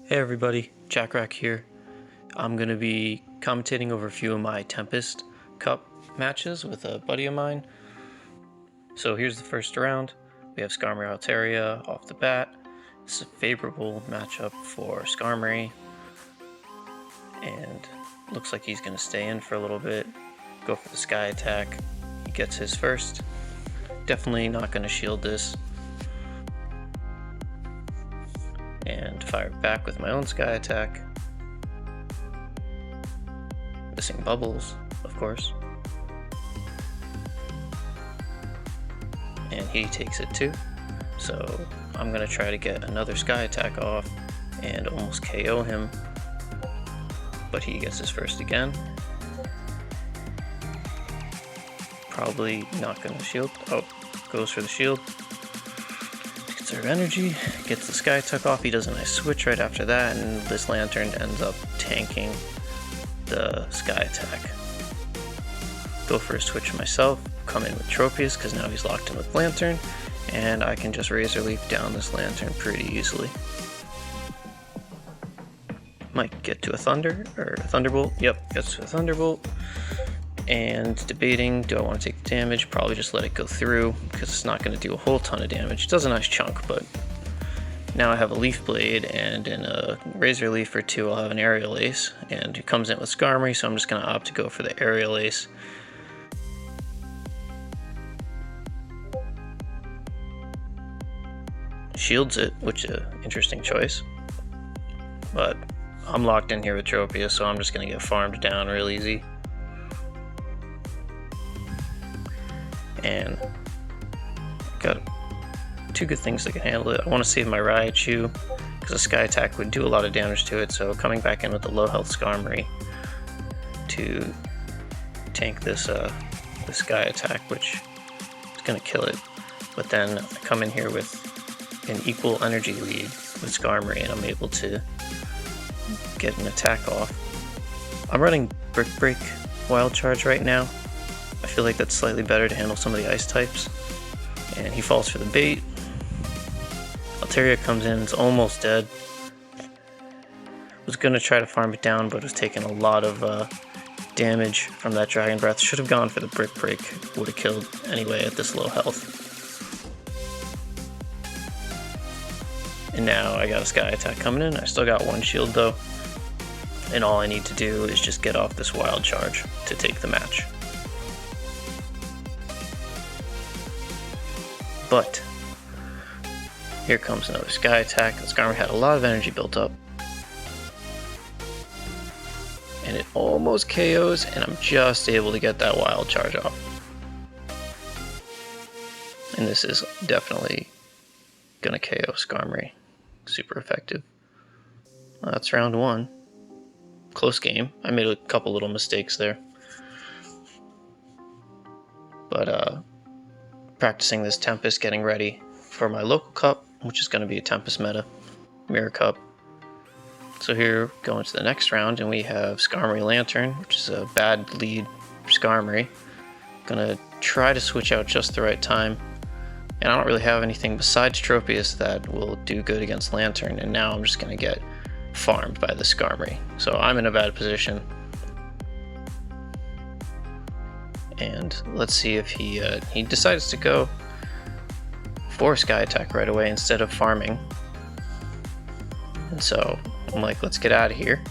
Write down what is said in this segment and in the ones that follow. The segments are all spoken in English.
Hey everybody, Jack Rack here. I'm going to be commentating over a few of my Tempest Cup matches with a buddy of mine. So here's the first round. We have Skarmory Altaria off the bat. It's a favorable matchup for Skarmory. And looks like he's going to stay in for a little bit. Go for the Sky Attack. He gets his first. Definitely not going to shield this. And fire back with my own Sky Attack. Missing bubbles, of course. And he takes it too. So I'm gonna try to get another Sky Attack off and almost KO him. But he gets his first again. Probably not gonna shield. Oh, goes for the shield. Conserve energy, gets the Sky Attack off. He does a nice switch right after that, and this Lantern ends up tanking the Sky Attack. Go for a switch myself, come in with Tropius because now he's locked in with Lantern, and I can just Razor Leaf down this Lantern pretty easily. Might get to a Thunder, or a Thunderbolt. Yep, gets to a Thunderbolt. And debating, do I want to take the damage? Probably just let it go through because it's not going to do a whole ton of damage. It does a nice chunk, but now I have a Leaf Blade, and in a Razor Leaf or two, I'll have an Aerial Ace. And he comes in with Skarmory, so I'm just going to opt to go for the Aerial Ace. Shields it, which is an interesting choice. But I'm locked in here with Tropius, so I'm just going to get farmed down real easy. And got two good things that can handle it. I want to save my Raichu because a Sky Attack would do a lot of damage to it, so coming back in with the low health Skarmory to tank this Sky Attack, which is going to kill it. But then I come in here with an equal energy lead with Skarmory, and I'm able to get an attack off. I'm running Brick Break Wild Charge right now. I feel like that's slightly better to handle some of the ice types. And he falls for the bait. Altaria comes in, it's almost dead. Was gonna try to farm it down, but was taking a lot of damage from that Dragon Breath. Should have gone for the Brick Break, would have killed anyway at this low health. And now I got a Sky Attack coming in. I still got one shield though. And all I need to do is just get off this Wild Charge to take the match. But here comes another Sky Attack. Skarmory had a lot of energy built up. And it almost KOs, and I'm just able to get that Wild Charge off. And this is definitely gonna KO Skarmory. Super effective. Well, that's round one. Close game. I made a couple little mistakes there. But practicing this Tempest, getting ready for my local cup, which is going to be a Tempest meta, Mirror Cup. So here, going to the next round, and we have Skarmory Lantern, which is a bad lead for Skarmory. Gonna try to switch out just the right time, and I don't really have anything besides Tropius that will do good against Lantern, and now I'm just gonna get farmed by the Skarmory. So I'm in a bad position. And let's see if he decides to go for Sky Attack right away instead of farming. And so I'm like, let's get out of here.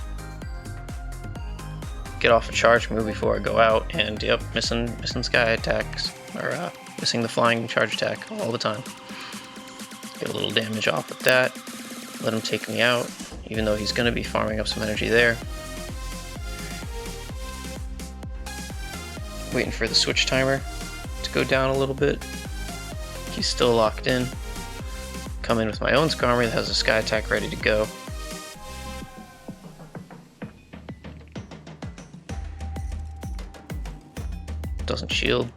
Get off a charge move before I go out, and yep, missing Sky Attacks, or missing the flying charge attack all the time. Get a little damage off with that. Let him take me out, even though he's going to be farming up some energy there. Waiting for the switch timer to go down a little bit. He's still locked in. Come in with my own Skarmory that has a Sky Attack ready to go. Doesn't shield.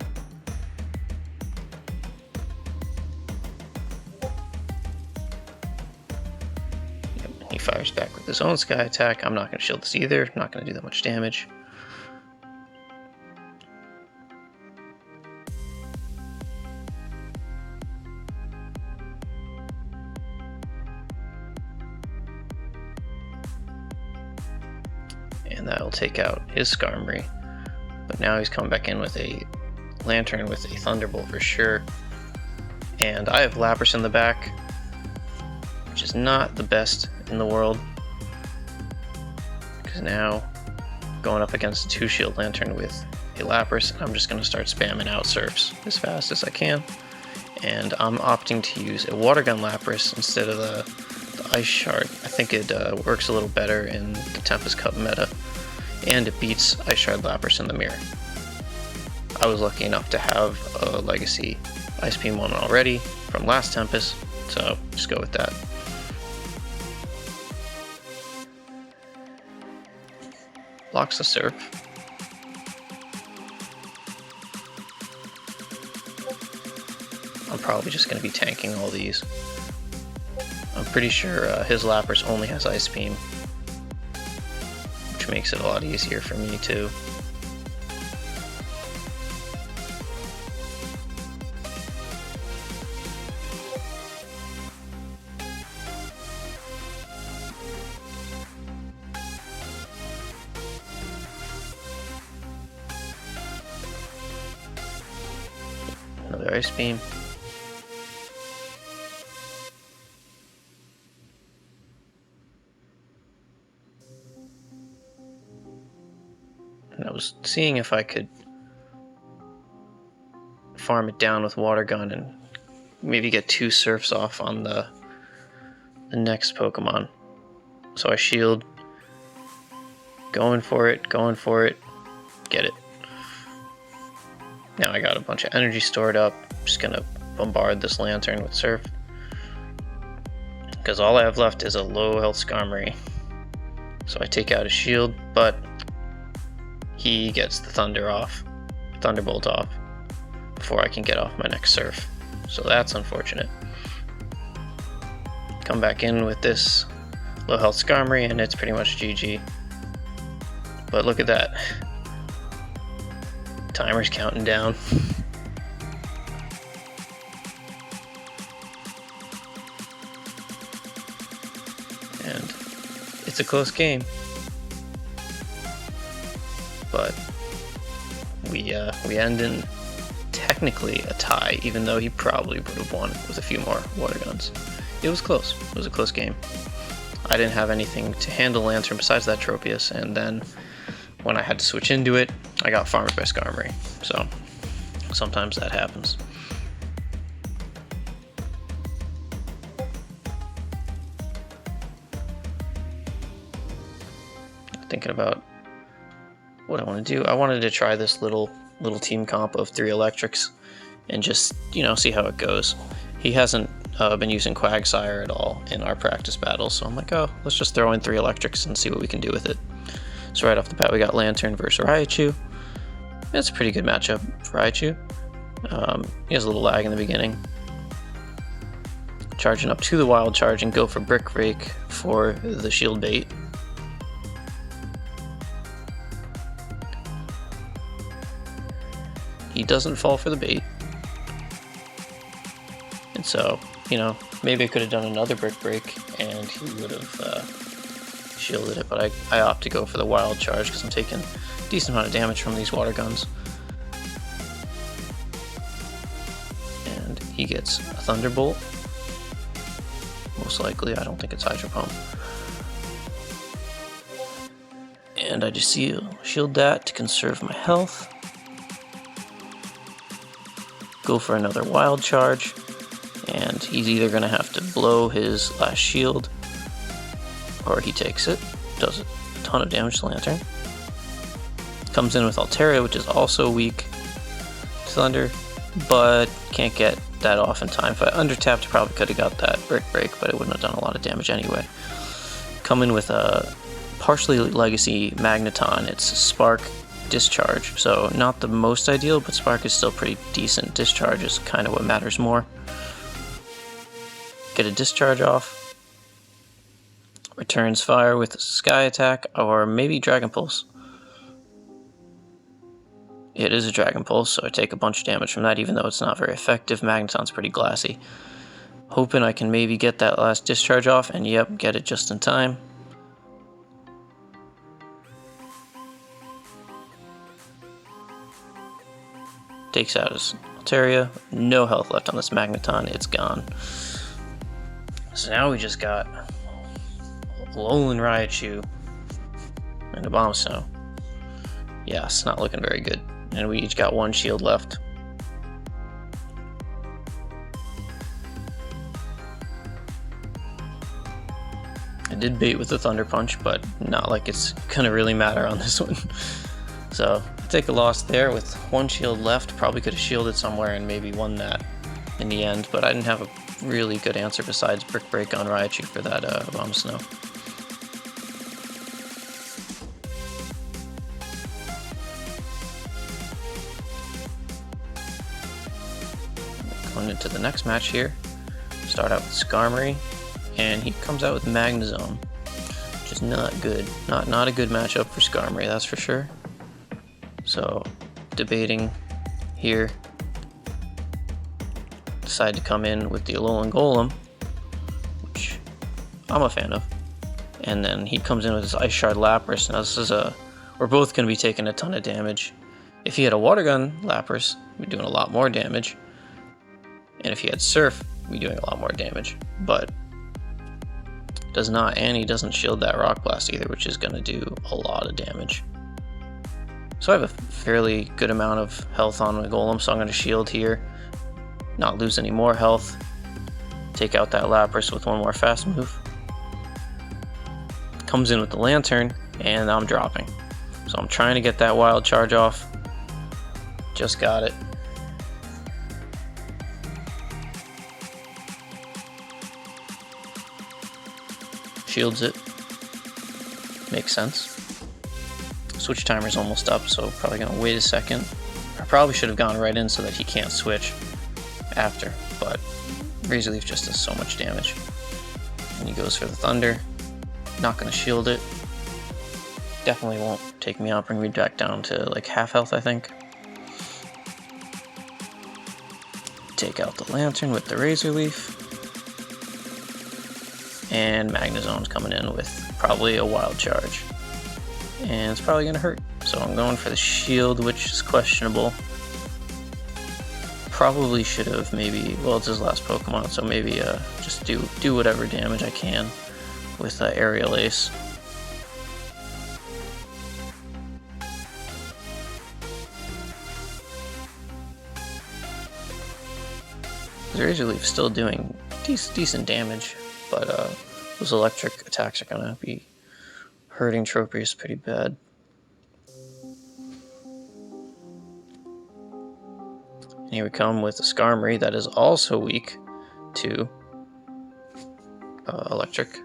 Yep, he fires back with his own Sky Attack. I'm not going to shield this either. Not going to do that much damage. and that will take out his Skarmory. But now he's coming back in with a Lantern with a Thunderbolt for sure. And I have Lapras in the back, which is not the best in the world. Because now, going up against a 2-Shield Lantern with a Lapras, I'm just going to start spamming out Surfs as fast as I can. And I'm opting to use a Water Gun Lapras instead of the Ice Shard. I think it works a little better in the Tempest Cup meta, and it beats Ice Shard Lapras in the mirror. I was lucky enough to have a Legacy Ice Beam one already from last Tempest, so just go with that. Blocks the Surf. I'm probably just going to be tanking all these. I'm pretty sure his Lapras only has Ice Beam, which makes it a lot easier for me too. Another Ice Beam. And I was seeing if I could farm it down with Water Gun and maybe get 2 Surfs off on the next Pokemon. So I shield, going for it, get it. Now I got a bunch of energy stored up. I'm just gonna bombard this Lantern with Surf, because all I have left is a low health Skarmory. So I take out his shield, but he gets the Thunderbolt off, before I can get off my next Surf. So that's unfortunate. Come back in with this low health Skarmory and it's pretty much GG. But look at that. Timer's counting down. And it's a close game. But we end in technically a tie, even though he probably would have won with a few more Water Guns. It was close. It was a close game. I didn't have anything to handle Lantern besides that Tropius, and then when I had to switch into it, I got farmed by Skarmory. So sometimes that happens. Thinking about what I want to do. I wanted to try this little team comp of 3 electrics and just, see how it goes. He hasn't been using Quagsire at all in our practice battles, so I'm like, oh, let's just throw in 3 electrics and see what we can do with it. So right off the bat, we got Lantern versus Raichu. It's a pretty good matchup for Raichu. He has a little lag in the beginning. Charging up to the Wild Charge and go for Brick Break for the shield bait. He doesn't fall for the bait. And so, maybe I could have done another Brick Break and he would have shielded it, but I opt to go for the Wild Charge because I'm taking a decent amount of damage from these Water Guns. And he gets a Thunderbolt. Most likely, I don't think it's Hydro Pump. And I just shield that to conserve my health. Go for another Wild Charge, and he's either going to have to blow his last shield, or he takes it, does a ton of damage to Lantern. Comes in with Altaria, which is also weak to Thunder, but can't get that off in time. If I undertapped, probably could have got that Brick Break, but it wouldn't have done a lot of damage anyway. Come in with a partially Legacy Magneton. It's Spark, Discharge, so not the most ideal, but Spark is still pretty decent. Discharge is kind of what matters more. Get a Discharge off. Returns fire with Sky Attack, or maybe Dragon Pulse. It is a Dragon Pulse, so I take a bunch of damage from that, even though it's not very effective. Magneton's pretty glassy. Hoping I can maybe get that last Discharge off, and yep, get it just in time. takes out his Altaria. No health left on this Magneton, it's gone. So now we just got Alolan Raichu and a Bomb Snow. Yeah, it's not looking very good. And we each got one shield left. I did bait with the Thunder Punch, but not like it's gonna really matter on this one. So I take a loss there with one shield left. Probably could have shielded somewhere and maybe won that in the end, but I didn't have a really good answer besides Brick Break on Raichu for that Bomb Snow. Going into the next match here, start out with Skarmory, and he comes out with Magnezone, which is not good. Not a good matchup for Skarmory, that's for sure. So, debating here, decide to come in with the Alolan Golem, which I'm a fan of, and then he comes in with his Ice Shard Lapras. Now this is we're both going to be taking a ton of damage. If he had a Water Gun Lapras, we'd be doing a lot more damage, and if he had Surf, we'd be doing a lot more damage, but does not, and he doesn't shield that Rock Blast either, which is going to do a lot of damage. So I have a fairly good amount of health on my Golem, so I'm going to shield here, not lose any more health, take out that Lapras with one more fast move. Comes in with the Lantern, and I'm dropping. So I'm trying to get that Wild Charge off. Just got it. Shields it. Makes sense. Switch timer's almost up, so probably gonna wait a second. I probably should have gone right in so that he can't switch after, but Razor Leaf just does so much damage. And he goes for the Thunder. Not gonna shield it. Definitely won't take me out, bring me back down to like half health, I think. Take out the Lantern with the Razor Leaf. And Magnezone's coming in with probably a Wild Charge. And it's probably going to hurt. So I'm going for the shield, which is questionable. Probably should have maybe, well, it's his last Pokemon, so maybe just do whatever damage I can with Aerial Ace. The Razor Leaf's still doing decent damage, but those electric attacks are gonna be hurting Tropius pretty bad. And here we come with a Skarmory that is also weak to electric.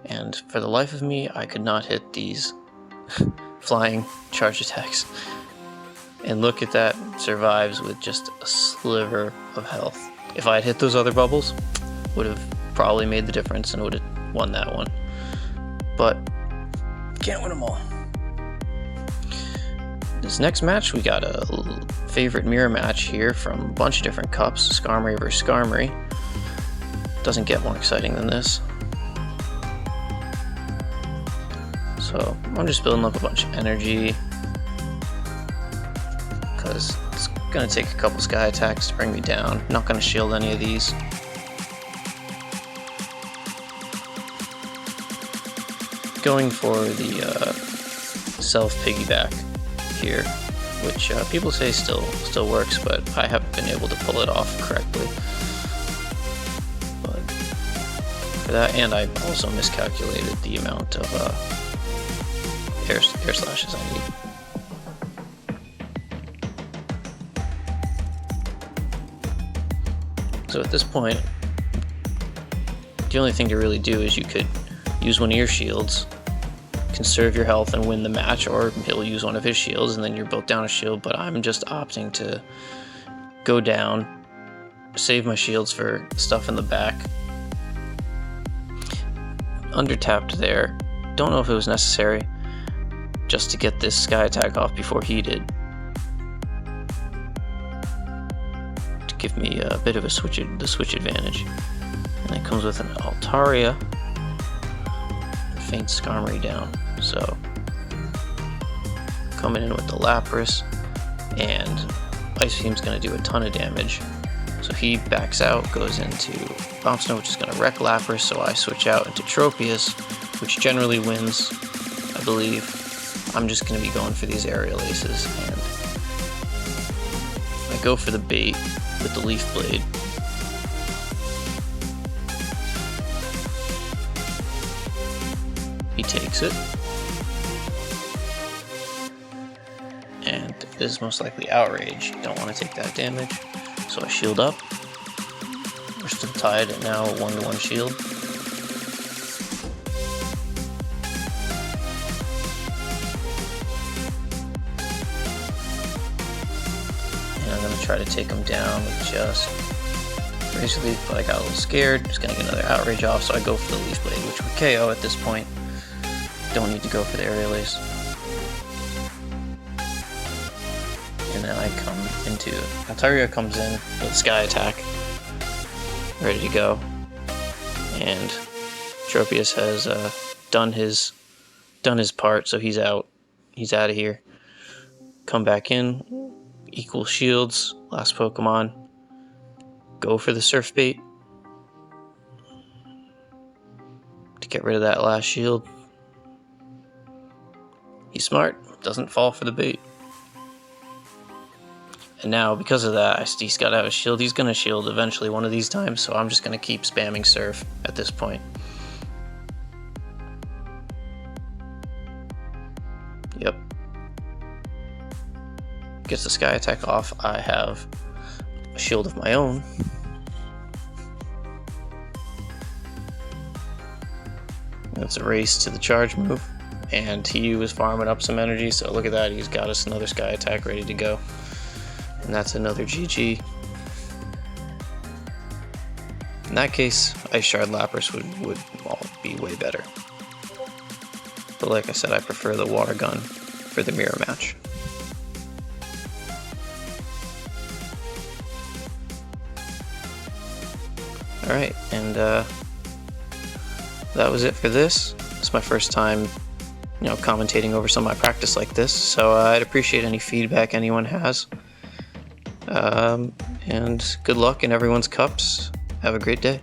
And for the life of me, I could not hit these flying charge attacks. And look at that, survives with just a sliver of health. If I had hit those other bubbles, would have probably made the difference and would have won that one. But can't win them all. This next match, we got a favorite mirror match here from a bunch of different cups. Skarmory versus Skarmory. Doesn't get more exciting than this. So I'm just building up a bunch of energy, because it's going to take a couple Sky Attacks to bring me down. I'm not going to shield any of these. Going for the self-piggyback here, which people say still works, but I haven't been able to pull it off correctly. But for that, and I also miscalculated the amount of air slashes I need. So at this point, the only thing to really do is you could use one of your shields, conserve your health and win the match, or he'll use one of his shields and then you're both down a shield, but I'm just opting to go down, save my shields for stuff in the back. Undertapped there. Don't know if it was necessary, just to get this Sky Attack off before he did. To give me a bit of a switch advantage. And it comes with an Altaria. Faint Skarmory down. So coming in with the Lapras, and Ice Beam's going to do a ton of damage. So he backs out, goes into Bomb Snow, which is going to wreck Lapras, so I switch out into Tropius, which generally wins, I believe. I'm just going to be going for these Aerial Aces, and I go for the bait with the Leaf Blade. He takes it. And this is most likely Outrage. You don't want to take that damage. So I shield up. We're still tied at now a 1-to-1 shield. And I'm going to try to take him down with just Razor Leaf, but I got a little scared. Just going to get another Outrage off, so I go for the Leaf Blade, which would KO at this point. Don't need to go for the Aerial Ace. And then I come into Altaria comes in with Sky Attack, ready to go, and Tropius has done his part, so he's out. He's out of here. Come back in, equal shields. Last Pokemon. Go for the Surf Bait to get rid of that last shield. He's smart, doesn't fall for the bait. And now, because of that, he's got out a shield. He's going to shield eventually one of these times, so I'm just going to keep spamming Surf at this point. Yep. Gets the Sky Attack off. I have a shield of my own. That's a race to the charge move. And he was farming up some energy, so look at that. He's got us another Sky Attack ready to go. And that's another GG. In that case, Ice Shard Lapras would be way better. But like I said, I prefer the Water Gun for the mirror match. Alright, and that was it for this. It's my first time, commentating over some of my practice like this, so I'd appreciate any feedback anyone has. And good luck in everyone's cups. Have a great day.